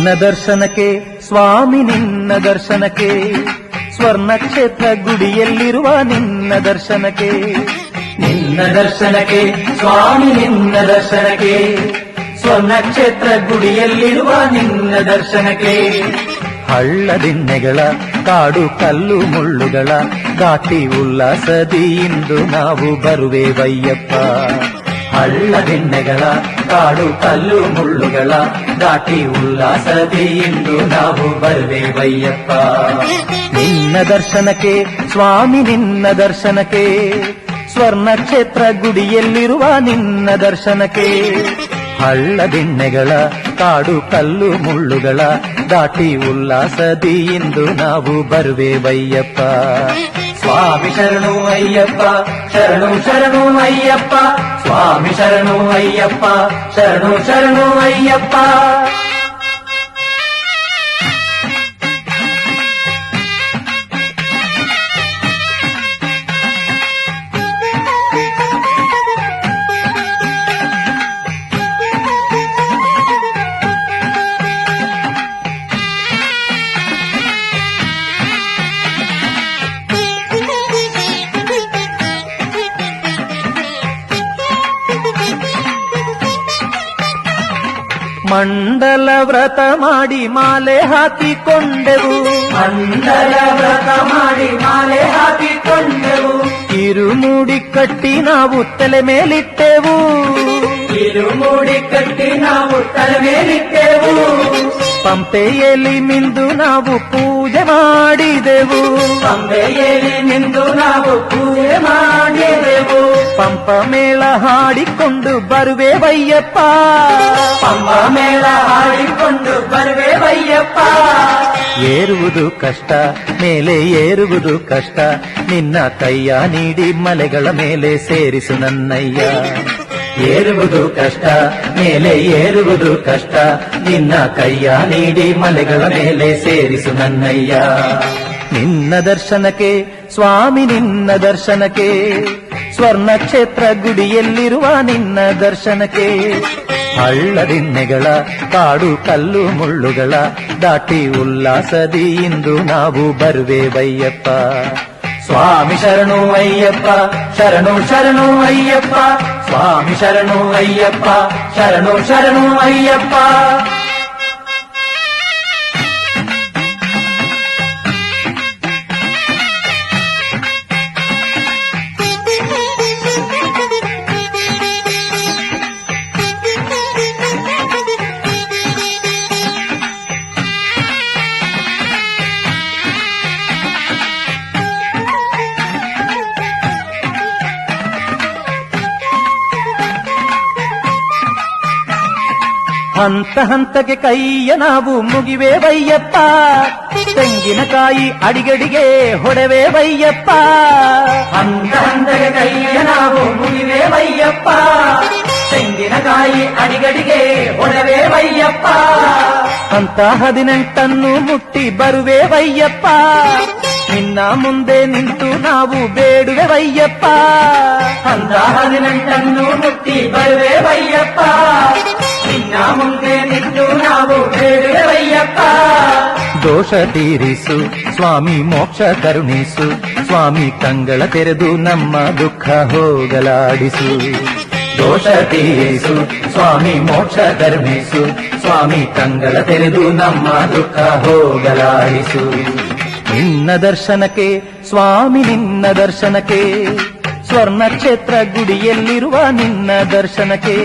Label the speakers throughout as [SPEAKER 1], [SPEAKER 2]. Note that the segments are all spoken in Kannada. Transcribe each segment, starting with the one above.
[SPEAKER 1] ನಿನ್ನ ದರ್ಶನಕ್ಕೆ ಸ್ವಾಮಿ ನಿನ್ನ ದರ್ಶನಕ್ಕೆ ಸ್ವರ್ಣ ಕ್ಷೇತ್ರ ಗುಡಿಯಲ್ಲಿರುವ ನಿನ್ನ ದರ್ಶನಕ್ಕೆ ನಿನ್ನ ದರ್ಶನಕ್ಕೆ ಸ್ವಾಮಿ ನಿನ್ನ ದರ್ಶನಕ್ಕೆ ಸ್ವರ್ಣ ಕ್ಷೇತ್ರ ಗುಡಿಯಲ್ಲಿರುವ ನಿನ್ನ ದರ್ಶನಕ್ಕೆ ಹಳ್ಳದಿಣ್ಣೆಗಳ ಕಾಡು ಕಲ್ಲು ಮುಳ್ಳುಗಳ ದಾಟಿ ಉಲ್ಲಾಸದಿ ಇಂದು ನಾವು ಬರುವೆವಯ್ಯಪ್ಪ ಹಳ್ಳದಿಣ್ಣೆಗಳ ಕಾಡು ಕಲ್ಲು ಮುಳ್ಳುಗಳ ದಾಟಿ ಉಲ್ಲಾಸದಿ ಇಂದು ನಾವು ಬರುವೆವಯ್ಯಪ್ಪ ನಿನ್ನ ದರ್ಶನಕ್ಕೆ ಸ್ವಾಮಿ ನಿನ್ನ ದರ್ಶನಕ್ಕೆ ಸ್ವರ್ಣ ಕ್ಷೇತ್ರ ಗುಡಿಯಲ್ಲಿರುವ ನಿನ್ನ ದರ್ಶನಕ್ಕೆ ಹಳ್ಳದಿಣ್ಣೆಗಳ ಕಾಡು ಕಲ್ಲು ಮುಳ್ಳುಗಳ ದಾಟಿ ಉಲ್ಲಾಸದಿ ಇಂದು ನಾವು ಬರುವೆವಯ್ಯಪ್ಪ ಸ್ವಾಮಿ ಶರಣು ಅಯ್ಯಪ್ಪ ಶರಣು ಶರಣು ಅಯ್ಯಪ್ಪ ಸ್ವಾಮಿ ಶರಣು ಅಯ್ಯಪ್ಪ ಶರಣು ಶರಣು ಅಯ್ಯಪ್ಪ ಮಂಡಲ ವ್ರತ ಮಾಡಿ ಮಾಲೆ ಹಾಕಿಕೊಂಡೆವು ಮಂಡಲ ವ್ರತ ಮಾಡಿ ಮಾಲೆ ಹಾಕಿಕೊಂಡೆವು ಕಿರುಮೂಡಿ ಕಟ್ಟಿ ನಾವು ತಲೆ ಮೇಲಿಟ್ಟೆವು ಕಿರುಮೂಡಿ ಕಟ್ಟಿ ನಾವು ತಲೆ ಮೇಲಿಟ್ಟೆವು ಪಂಪೆಯಲ್ಲಿ ಮಿಂದು ನಾವು ಪೂಜೆ ಮಾಡಿದೆವು ಪಂಪೆಯಲ್ಲಿ ಮಿಂದು ನಾವು ಪೂಜೆ ಮಾಡಿದೆವು ಪಂಪ ಮೇಳ ಹಾಡಿಕೊಂಡು ಬರುವೆವಯ್ಯಪ್ಪ ಪಂಪ ಮೇಳ ಹಾಡಿಕೊಂಡು ಬರುವೆವಯ್ಯಪ್ಪ ಏರುವುದು ಕಷ್ಟ ಮೇಲೆ ಏರುವುದು ಕಷ್ಟ ನಿನ್ನ ಕೈಯ ನೀಡಿ ಮಲೆಗಳ ಮೇಲೆ ಸೇರಿಸು ನನ್ನಯ್ಯ ಏರುವುದು ಕಷ್ಟ ಮೇಲೆ ಏರುವುದು ಕಷ್ಟ ನಿನ್ನ ಕೈಯ ನೀಡಿ ಮಲೆಗಳ ಮೇಲೆ ಸೇರಿಸು ನನ್ನಯ್ಯ ನಿನ್ನ ದರ್ಶನಕ್ಕೆ ಸ್ವಾಮಿ ನಿನ್ನ ದರ್ಶನಕ್ಕೆ ಸ್ವರ್ಣ ಕ್ಷೇತ್ರ ಗುಡಿಯಲ್ಲಿರುವ ನಿನ್ನ ದರ್ಶನಕ್ಕೆ ಹಳ್ಳದಿಣ್ಣೆಗಳ ಕಾಡು ಕಲ್ಲು ಮುಳ್ಳುಗಳ ದಾಟಿ ಉಲ್ಲಾಸದಿ ಇಂದು ನಾವು ಬರುವೆವಯ್ಯಪ್ಪ ಸ್ವಾಮಿ ಶರಣು ಅಯ್ಯಪ್ಪ ಶರಣು ಶರಣು ಅಯ್ಯಪ್ಪ ಸ್ವಾಮಿ ಶರಣು ಅಯ್ಯಪ್ಪ ಶರಣು ಶರಣು ಅಯ್ಯಪ್ಪ ಹಂತ ಹಂತಕ್ಕೆ ಕೈಯ ನಾವು ಮುಗಿವೆವಯ್ಯಪ್ಪ ತೆಂಗಿನಕಾಯಿ ಅಡಿಗಡಿಗೆ ಹೊಡೆವೆವಯ್ಯಪ್ಪ ಹಂತ ಹಂತಕ್ಕೆ ಕೈಯ ನಾವು ಮುಗಿವೆವಯ್ಯಪ್ಪ ತೆಂಗಿನಕಾಯಿ ಅಡಿಗಡಿಗೆ ಹೊಡೆವೆವಯ್ಯಪ್ಪ ಅಂತ 18 ಮುಟ್ಟಿ ಬರುವೆವಯ್ಯಪ್ಪ ನಿನ್ನ ಮುಂದೆ ನಿಂತು ನಾವು ಬೇಡುವೆವಯ್ಯಪ್ಪ ಅಂತ 18 ಮುಟ್ಟಿ ಬರುವೆವಯ್ಯಪ್ಪ ನಿನ್ನ ಮುಂದೆ ನಿಂತು ನಾವು ಬೇಡುವೆವಯ್ಯಪ್ಪ ದೋಷ ತೀರಿಸು ಸ್ವಾಮಿ ಮೋಕ್ಷ ಕರುಣಿಸು ಸ್ವಾಮಿ ಕಂಗಳ ತೆರೆದು ನಮ್ಮ ದುಃಖ ಹೋಗಲಾಡಿಸು ದೋಷ ತೀರಿಸು ಸ್ವಾಮಿ ಮೋಕ್ಷ ಕರುಣಿಸು ಸ್ವಾಮಿ ಕಂಗಳ ತೆರೆದು ನಮ್ಮ ದುಃಖ ಹೋಗಲಾಡಿಸು ನಿನ್ನ ದರ್ಶನಕ್ಕೆ ಸ್ವಾಮಿ ನಿನ್ನ ದರ್ಶನಕ್ಕೆ ಸ್ವರ್ಣ ಕ್ಷೇತ್ರ ಗುಡಿಯಲ್ಲಿರುವ ನಿನ್ನ ದರ್ಶನಕ್ಕೆ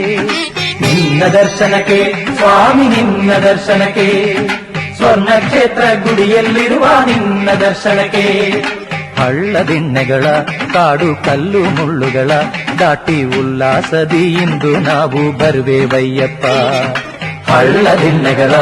[SPEAKER 1] ನಿನ್ನ ದರ್ಶನಕ್ಕೆ ಸ್ವಾಮಿ ನಿನ್ನ ದರ್ಶನಕ್ಕೆ ಸ್ವರ್ಣ ಕ್ಷೇತ್ರ ಗುಡಿಯಲ್ಲಿರುವ ನಿನ್ನ ದರ್ಶನಕ್ಕೆ ಹಳ್ಳದಿಣ್ಣೆಗಳ ಕಾಡು ಕಲ್ಲು ಮುಳ್ಳುಗಳ ದಾಟಿ ಉಲ್ಲಾಸದಿ ಇಂದು ನಾವು ಬರುವೆವಯ್ಯಪ್ಪ ಹಳ್ಳದಿಣ್ಣೆಗಳ